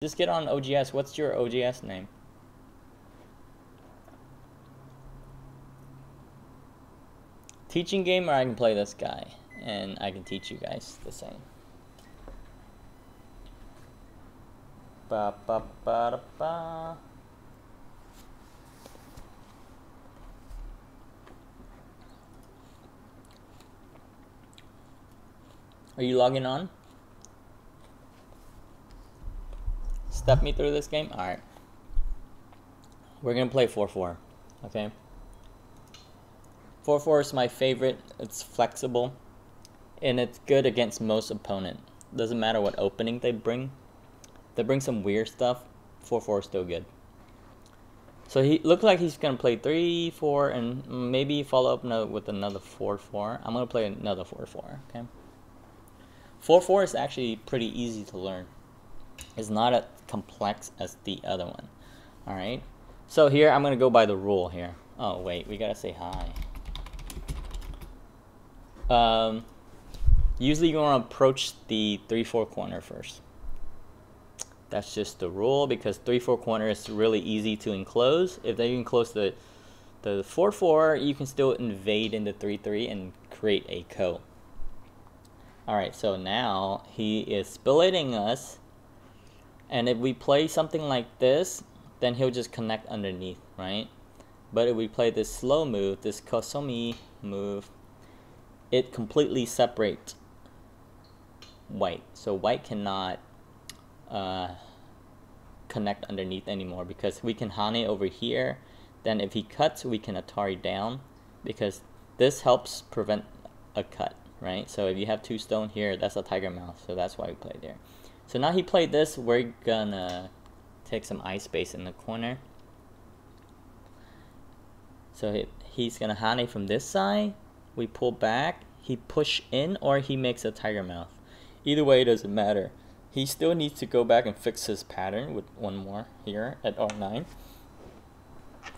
Just get on OGS. What's your OGS name? Teaching game, or I can play this guy and I can teach you guys the same. Ba ba ba da ba. Are you logging on? Step me through this game? Alright. We're gonna play 4-4. Okay? 4-4 is my favorite. It's flexible. And it's good against most opponent. Doesn't matter what opening they bring. They bring some weird stuff. 4-4 is still good. So he looks like he's gonna play 3-4 and maybe follow up with another 4-4. I'm gonna play another 4-4. Okay. 4-4 is actually pretty easy to learn. It's not as complex as the other one. Alright. So here I'm gonna go by the rule here. Oh wait, we gotta say hi. Usually you want to approach the 3-4 corner first. That's just the rule, because 3-4 corner is really easy to enclose. If they enclose the 4-4, you can still invade into 3-3 and create a ko. Alright, so now he is splitting us, and if we play something like this, then he'll just connect underneath, right? But if we play this slow move, this kosomi move, it completely separates white. So white cannot connect underneath anymore, because we can hane over here. Then if he cuts, we can Atari down, because this helps prevent a cut, right? So if you have 2 stone here, that's a tiger mouth, so that's why we played there. So now he played this, we're gonna take some ice space in the corner. So he's gonna hane from this side, we pull back, he push in, or he makes a tiger mouth. Either way, it doesn't matter. He still needs to go back and fix his pattern with one more here at R9.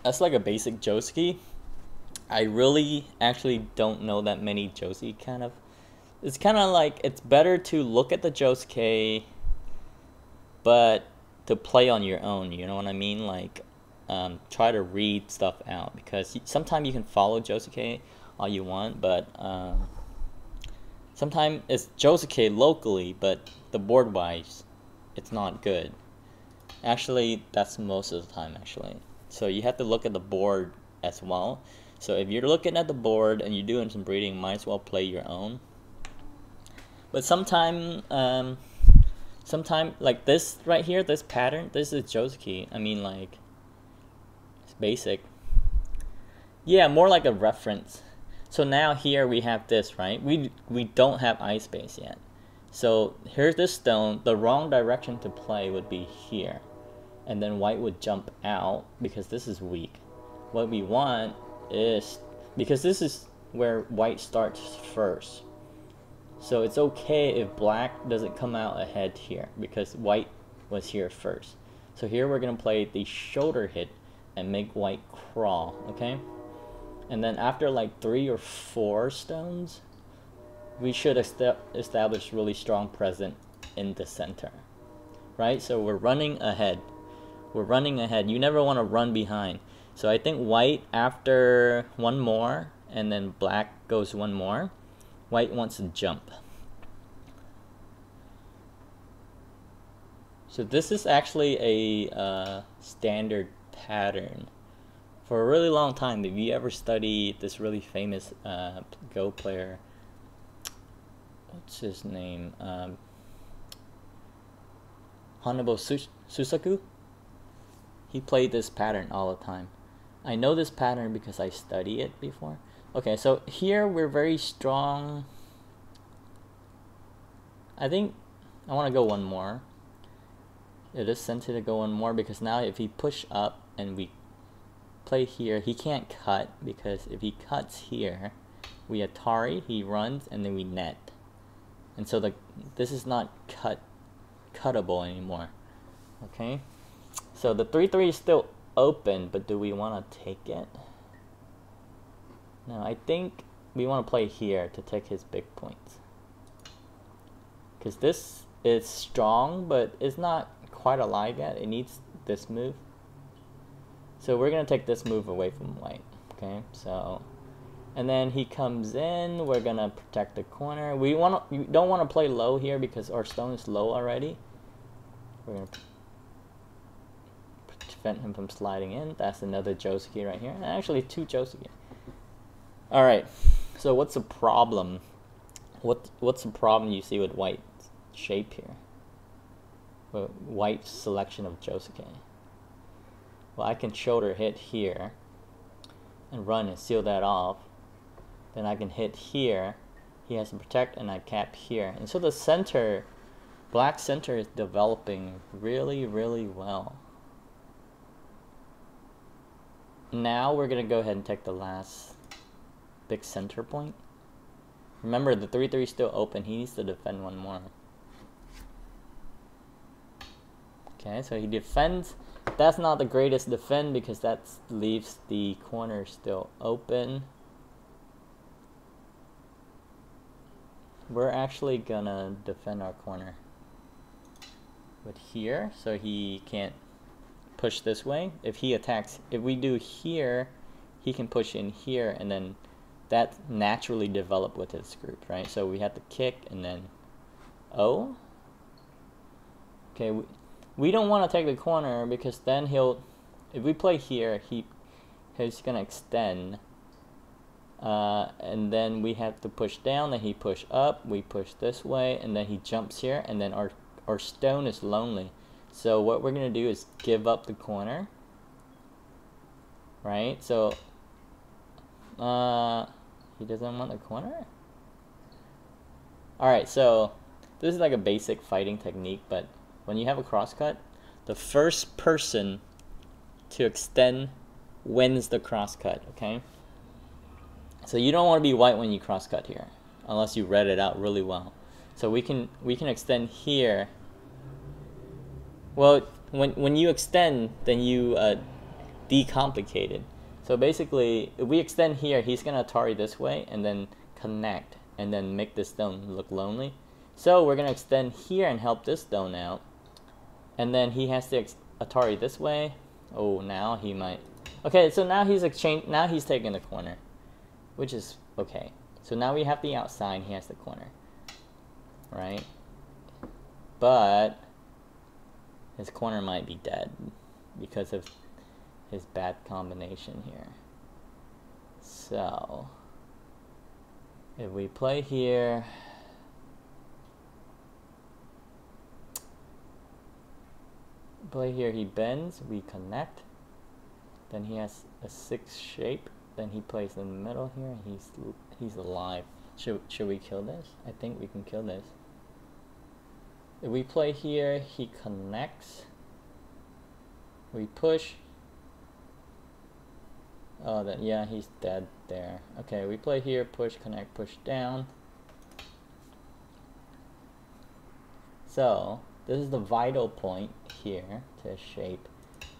That's like a basic Josuke. I really actually don't know that many Josuke kind of. It's kind of like, it's better to look at the Josuke, but to play on your own, you know what I mean? Like, try to read stuff out, because sometimes you can follow Josuke all you want, but sometimes it's Josuke locally, but the board wise, it's not good. Actually, that's most of the time actually. So you have to look at the board as well. So if you're looking at the board and you're doing some breeding, might as well play your own. But sometime like this right here, this pattern, this is Josuke. I mean, like, it's basic. Yeah, more like a reference. So now here we have this, right? We don't have ice space yet. So here's this stone. The wrong direction to play would be here. And then white would jump out, because this is weak. What we want is, because this is where white starts first. So it's okay if black doesn't come out ahead here, because white was here first. So here we're going to play the shoulder hit and make white crawl, okay? And then after like 3 or 4 stones, we should establish really strong presence in the center, right? So we're running ahead. We're running ahead. You never want to run behind. So I think white, after 1 more, and then black goes 1 more, white wants to jump. So this is actually a standard pattern for a really long time. If you ever study this really famous Go player, what's his name? Hannibal Susaku? He played this pattern all the time. I know this pattern because I studied it before. Okay, so here we're very strong. I think I want to go 1 more. It is tempted to go 1 more, because now if he push up and we play here, he can't cut, because if he cuts here, we Atari, he runs, and then we net. And so this is not cuttable anymore. Okay? So the 3-3 is still open, but do we want to take it? No, I think we want to play here to take his big points. Because this is strong, but it's not quite alive yet. It needs this move. So we're going to take this move away from white. Okay, so... And then he comes in. We're going to protect the corner. We don't want to play low here because our stone is low already. We're going to prevent him from sliding in. That's another Josuke right here. Actually, 2 Josuke. Alright, so what's the problem? What's the problem you see with white's shape here? White's selection of Josuke. Well, I can shoulder hit here and run and seal that off. Then I can hit here. He has to protect, and I cap here. And so the center, black center, is developing really, really well. Now we're going to go ahead and take the last big center point. Remember, the 3-3 is still open. He needs to defend one more. Okay, so he defends. That's not the greatest defend because that leaves the corner still open. We're actually gonna defend our corner with here, so he can't push this way. If he attacks, if we do here, he can push in here, and then that naturally develop with his group, right? So we have to kick and then O. Okay, we don't want to take the corner because then he'll, if we play here, he's gonna extend. And then we have to push down, then he push up, we push this way, and then he jumps here, and then our stone is lonely. So what we're gonna do is give up the corner, right? So he doesn't want the corner. Alright, so this is like a basic fighting technique, but when you have a crosscut, the first person to extend wins the crosscut, okay? So you don't want to be white when you crosscut here, unless you read it out really well. So we can extend here. Well, when you extend, then you decomplicate it. So basically, if we extend here, he's gonna Atari this way and then connect and then make this stone look lonely. So we're gonna extend here and help this stone out, and then he has to Atari this way. Oh, now he might. Okay, so now he's Now he's taking the corner, which is okay. So now we have the outside, he has the corner, right? But his corner might be dead because of his bad combination here. So if we play here, he bends, we connect, then he has a 6 shape. Then he plays in the middle here. He's alive. Should we kill this? I think we can kill this. If we play here, he connects. We push. Oh, then yeah, he's dead there. Okay, we play here, push, connect, push down. So this is the vital point here to shape.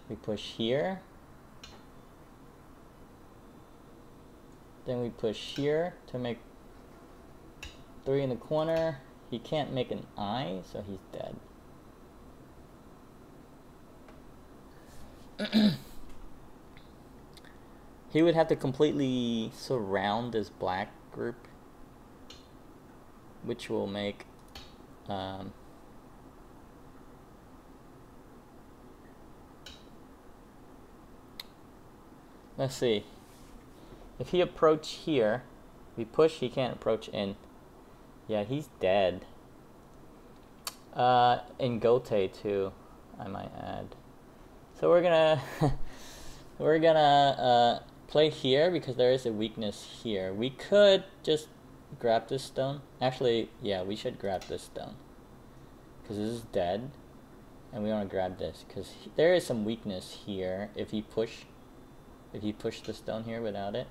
We push here. Then we push here to make 3 in the corner. He can't make an eye, so he's dead. He would have to completely surround this black group, which will make let's see. If he approach here, we push, he can't approach in. Yeah, he's dead. And Gote too, I might add. So we're gonna play here because there is a weakness here. We could just grab this stone. Actually, yeah, we should grab this stone because this is dead, and we want to grab this because there is some weakness here. If he push the stone here without it,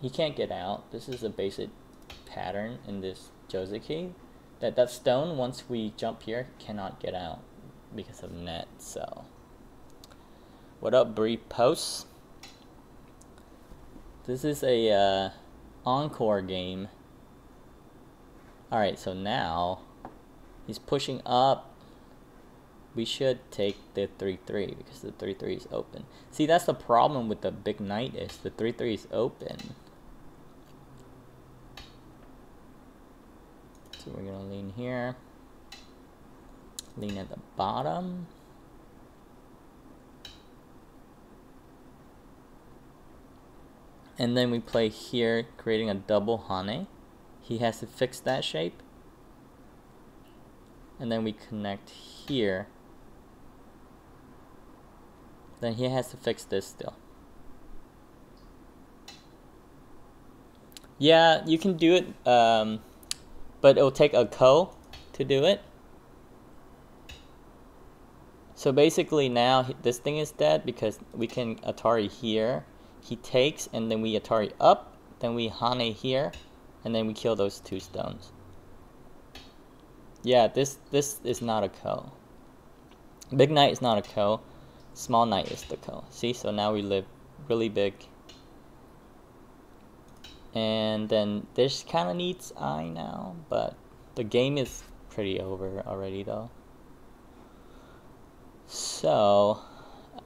he can't get out. This is a basic pattern in this Josuke. That stone, once we jump here, cannot get out because of net. So, what up, Bree Post? This is a encore game. Alright, so now he's pushing up. we should take the 3-3 because the 3-3 is open. See, that's the problem with the big knight is the 3-3 is open. So we're gonna lean here. Lean at the bottom. And then we play here, creating a double hane. He has to fix that shape. And then we connect here. Then he has to fix this still. Yeah, you can do it, but it'll take a ko to do it. So basically now this thing is dead because we can Atari here. He takes, and then we Atari up, then we hane here, and then we kill those 2 stones. Yeah, this is not a ko. Big knight is not a ko. Small knight is the ko. See, so now we live really big. And then this kind of needs I now, but the game is pretty over already though. So,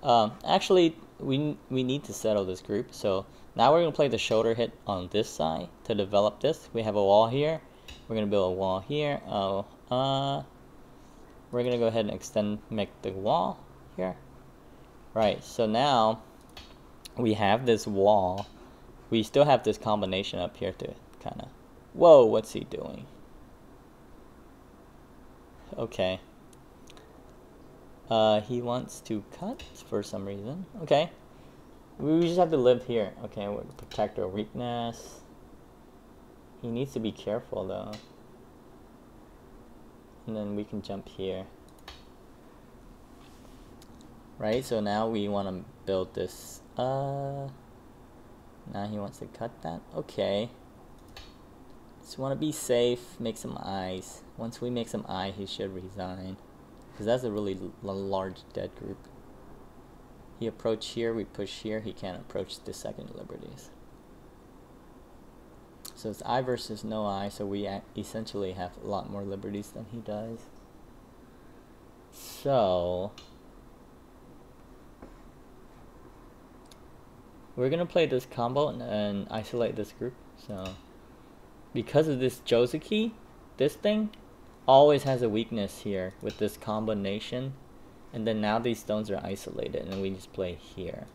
actually, we need to settle this group. So now we're gonna play the shoulder hit on this side to develop this. We have a wall here. We're gonna build a wall here. We're gonna go ahead and extend, make the wall here. Right. So now we have this wall. We still have this combination up here to kind of. Whoa! What's he doing? Okay. He wants to cut for some reason. Okay. We just have to live here. Okay, we'll protect our weakness. He needs to be careful though. And then we can jump here. Right, so now we want to build this. Now he wants to cut that. Okay. Just want to be safe, make some eyes. Once we make some eye, he should resign. Because that's a really large dead group. He approach here, we push here, he can't approach the second liberties. So it's I versus no I, so we essentially have a lot more liberties than he does. So we're gonna play this combo and isolate this group. So because of this Jozuki, this thing always has a weakness here with this combination, and then now these stones are isolated and we just play here.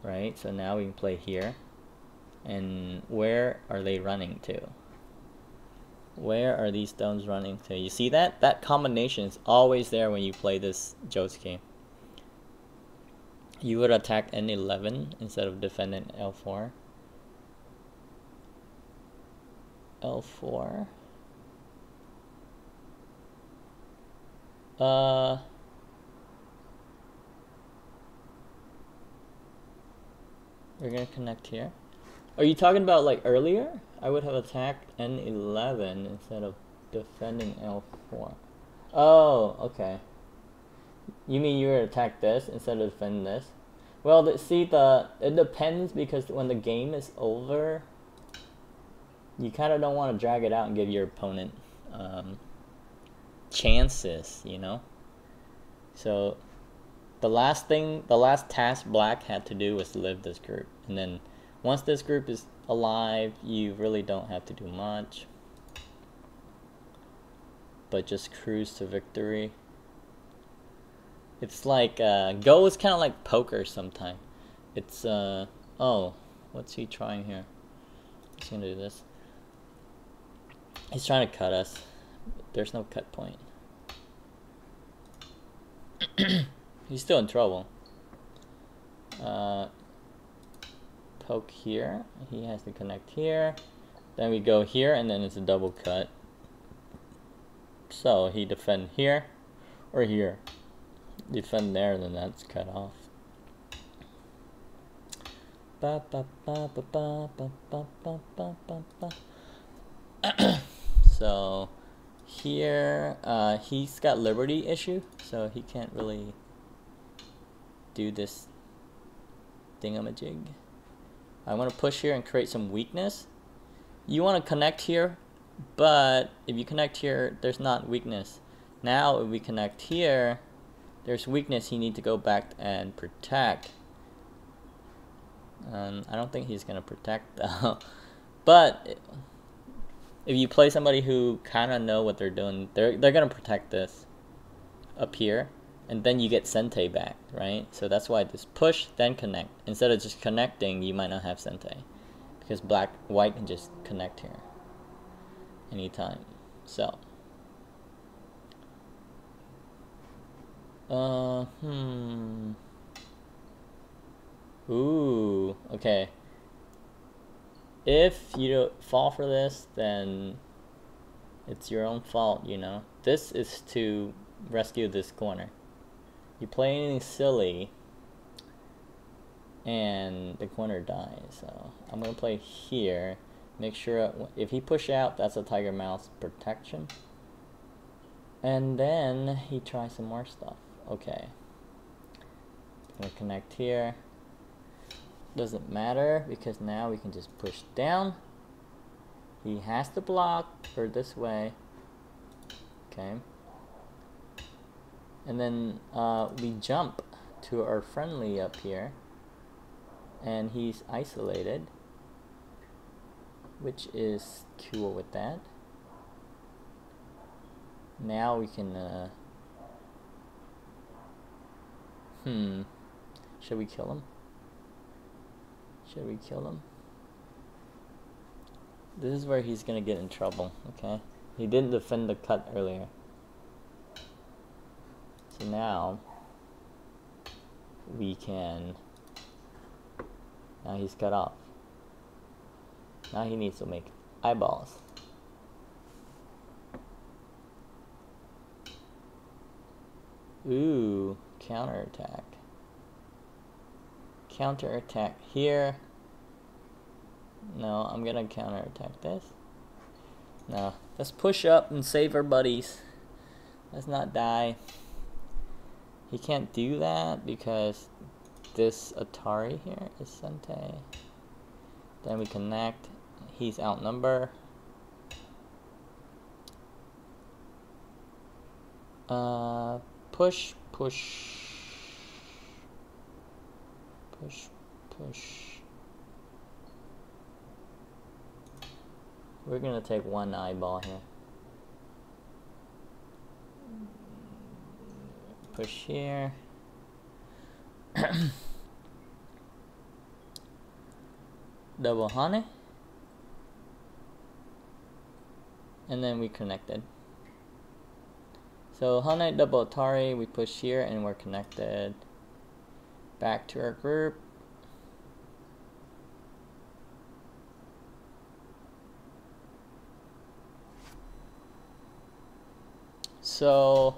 Right, so now we can play here. And where are they running to? Where are these stones running to? You see that? That combination is always there when you play this Jozuki. You would attack N11 instead of defending L4. L4. We're gonna connect here. Are you talking about like earlier? I would have attacked N11 instead of defending L4. Oh, okay. You mean you would attack this instead of defending this? Well, it depends, because when the game is over, you kind of don't want to drag it out and give your opponent chances, you know? So the last task Black had to do was live this group, and then once this group is alive, you really don't have to do much, but just cruise to victory. It's like Go is kind of like poker sometimes. It's oh, what's he trying here? He's gonna do this. He's trying to cut us. There's no cut point. He's still in trouble. Poke here. He has to connect here. Then we go here, and then it's a double cut. So he defend here or here. Defend there, then that's cut off. So here, he's got liberty issue, so he can't really do this thingamajig. I want to push here and create some weakness. You want to connect here, but if you connect here, there's not weakness. Now if we connect here, there's weakness he need to go back and protect. I don't think he's gonna protect though. But if you play somebody who kind of know what they're doing, they're gonna protect this up here, and then you get Sente back, right? So that's why just push then connect. Instead of just connecting, you might not have Sente because white can just connect here anytime. So ooh, okay. If you don't fall for this, then it's your own fault, you know. This is to rescue this corner. You play anything silly, and the corner dies. So I'm gonna play here. Make sure if he push out, that's a tiger mouse protection. And then he tries some more stuff. Okay. I'm gonna connect here. Doesn't matter because now we can just push down. He has to block for this way. Okay. And then we jump to our friendly up here. And he's isolated, which is cool with that. Now we can should we kill him? Should we kill him? This is where he's gonna get in trouble, okay? He didn't defend the cut earlier. So now we can, now he's cut off. Now he needs to make eyeballs. Ooh, counterattack. Counterattack here. No, I'm gonna counterattack this. No, let's push up and save our buddies. Let's not die. He can't do that because this Atari here is Sente. Then we connect. He's outnumbered. Push, push. Push, push. We're gonna take one eyeball here. Push here. Double honey. And then we connected. So honey, double Atari, we push here and we're connected. Back to our group. So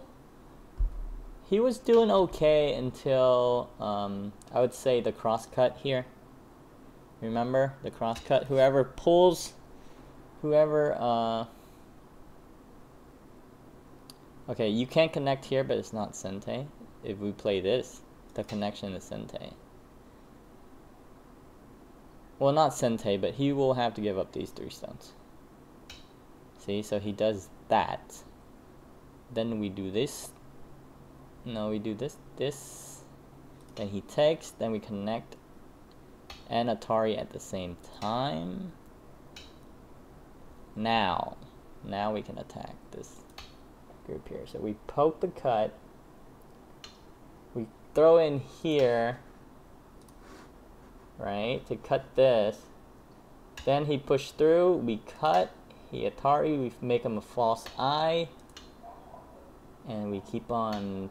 he was doing okay until I would say the cross cut here. Remember the cross cut? Whoever pulls, okay, you can't connect here, but it's not Sente. If we play this, the connection is Sente. Well, not Sente, but he will have to give up these 3 stones. See, so he does that. Then we do this. No, we do this. Then he takes, then we connect and Atari at the same time. Now we can attack this group here. So we poke the cut. We throw in here, right, to cut this. Then he pushed through, we cut, he Atari, we make him a false eye. And we keep on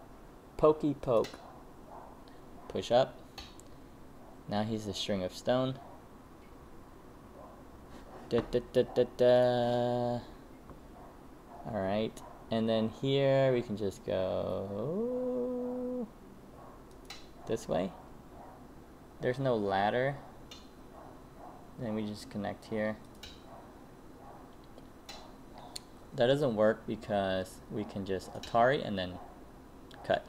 pokey poke. Push up. Now he's a string of stone. Alright. And then here we can just go this way. There's no ladder. Then we just connect here. That doesn't work because we can just Atari and then cut.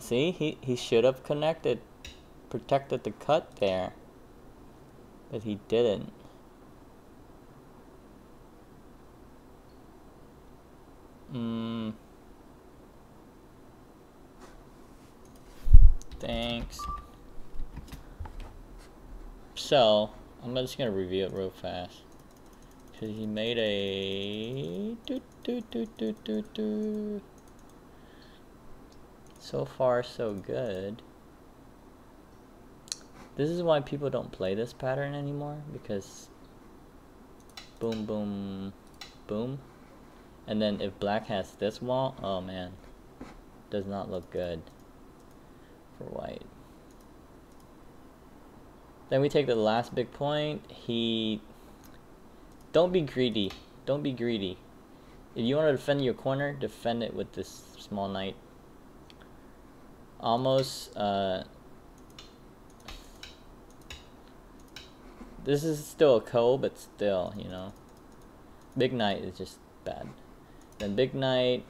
See, he should have protected the cut there. But he didn't. Thanks. So, I'm just gonna review it real fast. Cause he made a So far so good. This is why people don't play this pattern anymore, because boom boom boom. And then if black has this wall, oh man, does not look good for white. Then we take the last big point. Don't be greedy. Don't be greedy. If you want to defend your corner, defend it with this small knight. Almost, this is still a ko, but still, you know. Big knight is just bad. Then big knight.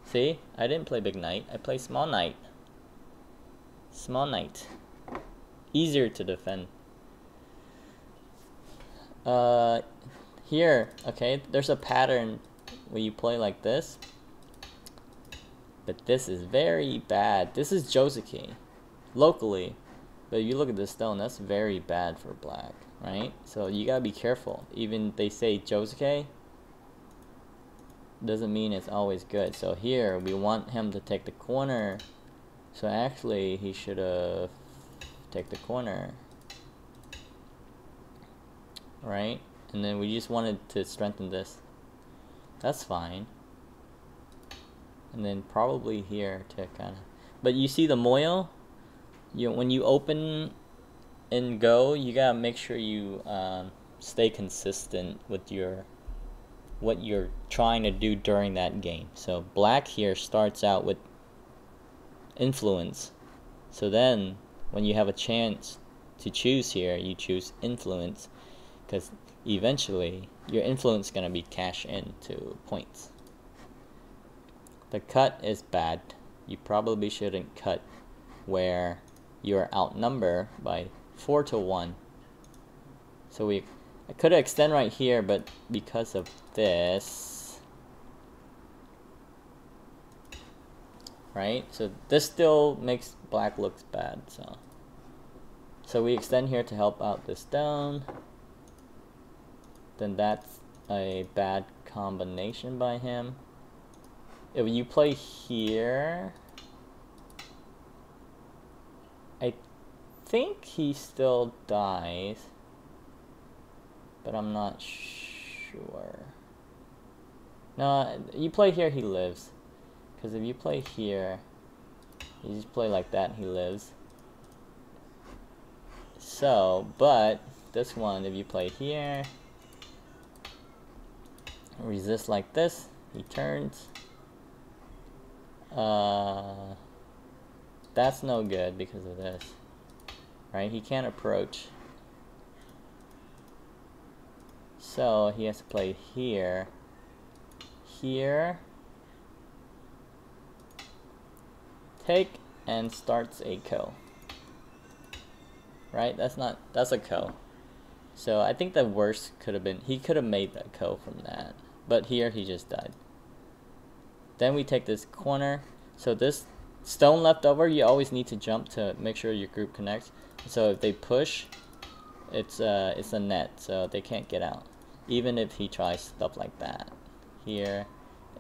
See? I didn't play big knight. I play small knight. Small knight. Easier to defend. Here, okay, there's a pattern where you play like this. But this is very bad. This is Josuke. Locally. But if you look at this stone, that's very bad for black, right? So you gotta be careful. Even they say Josuke, doesn't mean it's always good. So here, we want him to take the corner. So actually, he should have take the corner. Right? And then we just wanted to strengthen this. That's fine. And then probably here to kind of... But you see the moil? When you open and go, you gotta make sure you stay consistent with what you're trying to do during that game. So black here starts out with influence. So then when you have a chance to choose here, you choose influence, because eventually your influence is going to be cashed into points. The cut is bad. You probably shouldn't cut where you're outnumbered by 4-1. So I could extend right here, but because of this, right? So this still makes black looks bad. So we extend here to help out this stone. Then that's a bad combination by him. If you play here, I think he still dies, but I'm not sure. No, you play here, he lives. Because if you play here, you just play like that, he lives. So, but this one, if you play here, resist like this, he turns. That's no good because of this, right? He can't approach. So he has to play here, here, take, and starts a ko. Right? That's a ko. So I think the worst could have been, he could have made that ko from that. But here he just died. Then we take this corner. So this stone left over, you always need to jump to make sure your group connects. So if they push, it's a net, so they can't get out. Even if he tries stuff like that. Here,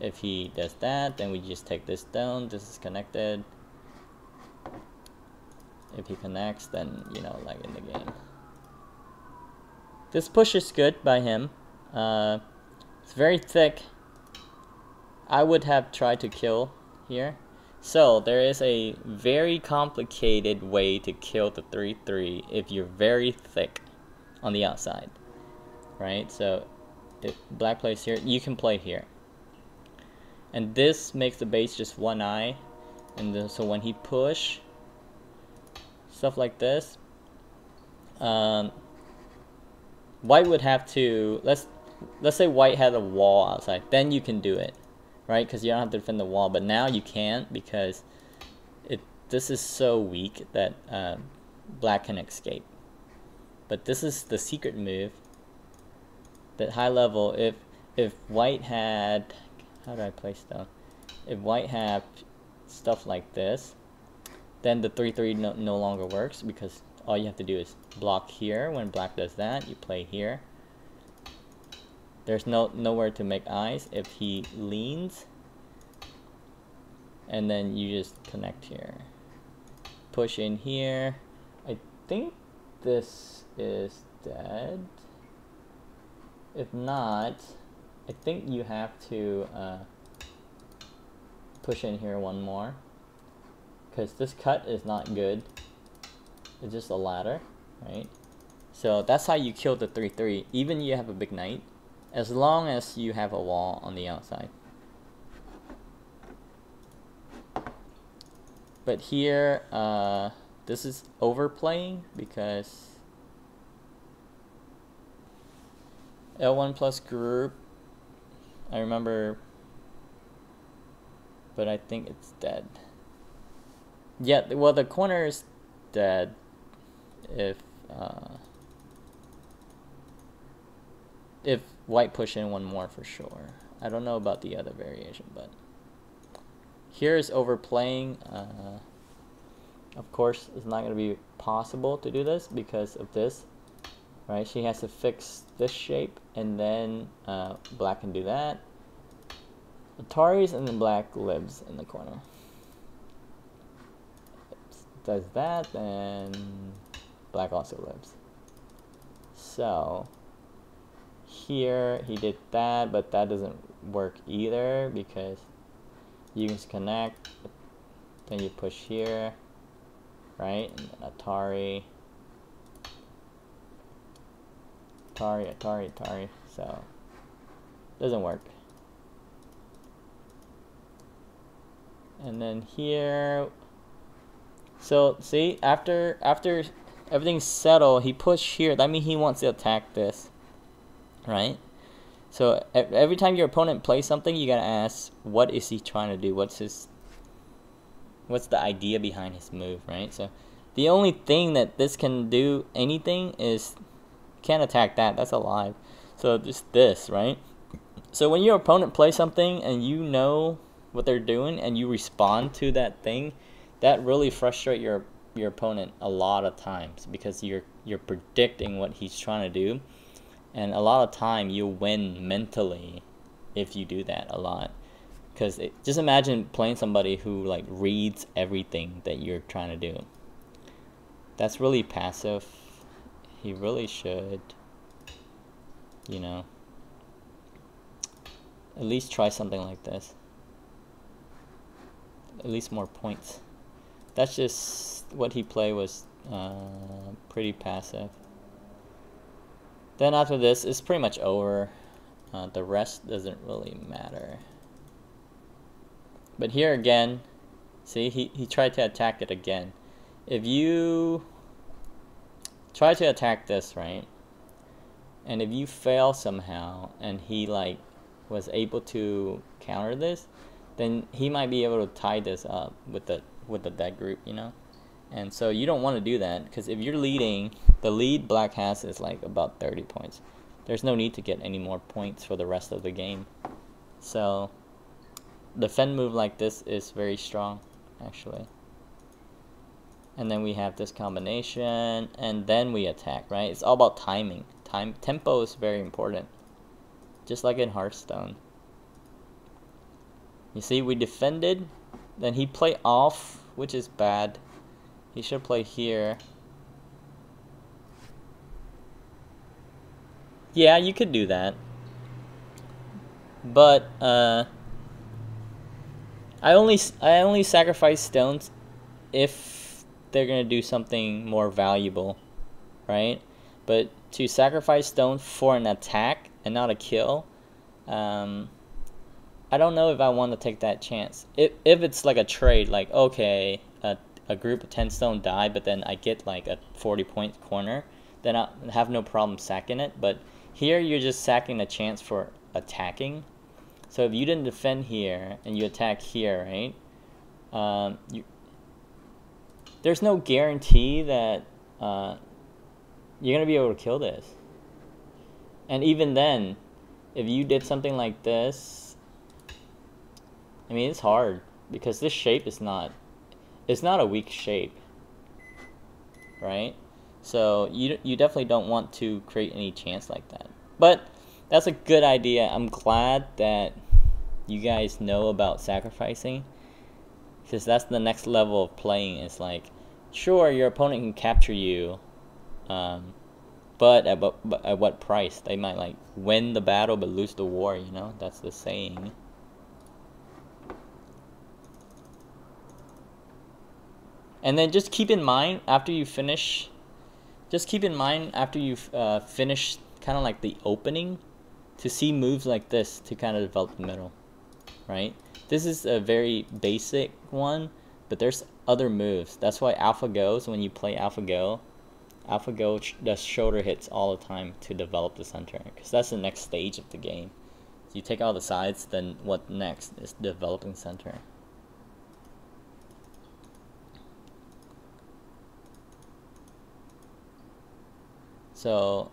if he does that, then we just take this stone, this is connected. If he connects, then, you know, like in the game. This push is good by him. It's very thick. I would have tried to kill here. So there is a very complicated way to kill the 3-3 if you're very thick on the outside. Right? So if black plays here, you can play here. And this makes the base just one eye. And then, so when he push, stuff like this, white would have to, let's say white had a wall outside, then you can do it, right? Because you don't have to defend the wall. But now you can't, because this is so weak that black can escape. But this is the secret move. That high level, if white had, how do I play stone? If white had stuff like this, then the 3/3 no longer works, because all you have to do is block here. When black does that, you play here. There's nowhere to make eyes if he leans, and then you just connect here. Push in here. I think this is dead. If not, I think you have to push in here one more, because this cut is not good. It's just a ladder, right? So that's how you kill the 3/3, even you have a big knight, as long as you have a wall on the outside. But here, this is overplaying, because L1 plus group, I remember, but I think it's dead. Yeah, well, the corner is dead if white push in one more for sure. I don't know about the other variation, but here is overplaying. Of course, it's not going to be possible to do this because of this, right? She has to fix this shape, and then black can do that. Atari's, and then black lives in the corner. Does that, then black also lives. So here he did that, but that doesn't work either, because you can connect, then you push here, right? And Atari, so doesn't work. And then here, so see, after everything's settled, he pushed here. That means he wants to attack this, right? So every time your opponent plays something, you gotta ask, what is he trying to do? What's the idea behind his move, right? So the only thing that this can do anything is can't attack that. That's alive. So just this, right? So when your opponent plays something and you know what they're doing and you respond to that thing, that really frustrates your opponent a lot of times, because you're predicting what he's trying to do, and a lot of time you win mentally if you do that a lot. Because just imagine playing somebody who like reads everything that you're trying to do. That's really passive. He really should, you know, at least try something like this. At least more points. That's just what he played, was pretty passive. Then after this, it's pretty much over. The rest doesn't really matter. But here again, see, he tried to attack it again. If you try to attack this, right, and if you fail somehow and he like was able to counter this, then he might be able to tie this up with the dead group, you know. And so you don't want to do that, because if you're leading, the lead black has is like about 30 points. There's no need to get any more points for the rest of the game. So the defend move like this is very strong, actually. And then we have this combination, and then we attack, right? It's all about timing. Tempo is very important, just like in Hearthstone. You see, we defended, then he played off, which is bad. He should play here. Yeah, you could do that. But I only sacrifice stones if they're gonna do something more valuable, right? But to sacrifice stones for an attack and not a kill, I don't know if I want to take that chance. If it's like a trade, like, okay, a group of 10 stone die, but then I get like a 40-point corner, then I have no problem sacking it. But here you're just sacking a chance for attacking. So if you didn't defend here and you attack here, right? There's no guarantee that you're gonna be able to kill this. And even then, if you did something like this, I mean, it's hard because this shape is not, it's not a weak shape, right? So you definitely don't want to create any chance like that. But that's a good idea. I'm glad that you guys know about sacrificing, because that's the next level of playing. Is like, sure, your opponent can capture you, but at what price? They might like win the battle but lose the war, you know? That's the saying. And then just keep in mind after you finish, finish kind of like the opening, to see moves like this to kind of develop the middle, right? This is a very basic one, but there's other moves. That's why AlphaGo, when you play AlphaGo does shoulder hits all the time to develop the center, because that's the next stage of the game. So you take all the sides, then what next is developing center. So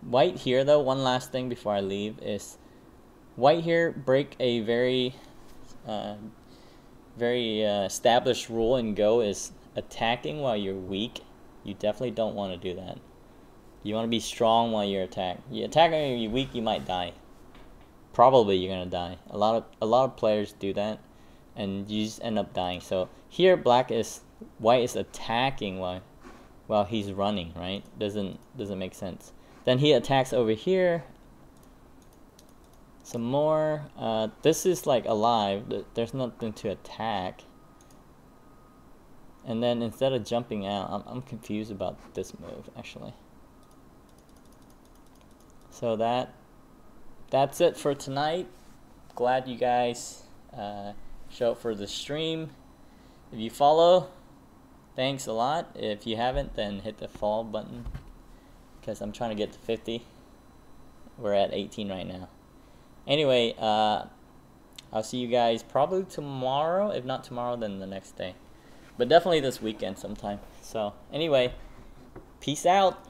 white here though, one last thing before I leave, is white here break a very established rule in Go, is attacking while you're weak. You definitely don't want to do that. You want to be strong while you're attack. You attack when you're weak, you might die. Probably you're gonna die. A lot of players do that, and you just end up dying. So here, white is attacking while he's running, right? Doesn't make sense. Then he attacks over here. Some more. This is like alive. There's nothing to attack. And then instead of jumping out, I'm confused about this move actually. So that's it for tonight. Glad you guys show up for the stream. If you follow, thanks a lot. If you haven't, then hit the follow button, because I'm trying to get to 50. We're at 18 right now. Anyway, I'll see you guys probably tomorrow. If not tomorrow, then the next day. But definitely this weekend sometime. So anyway, peace out.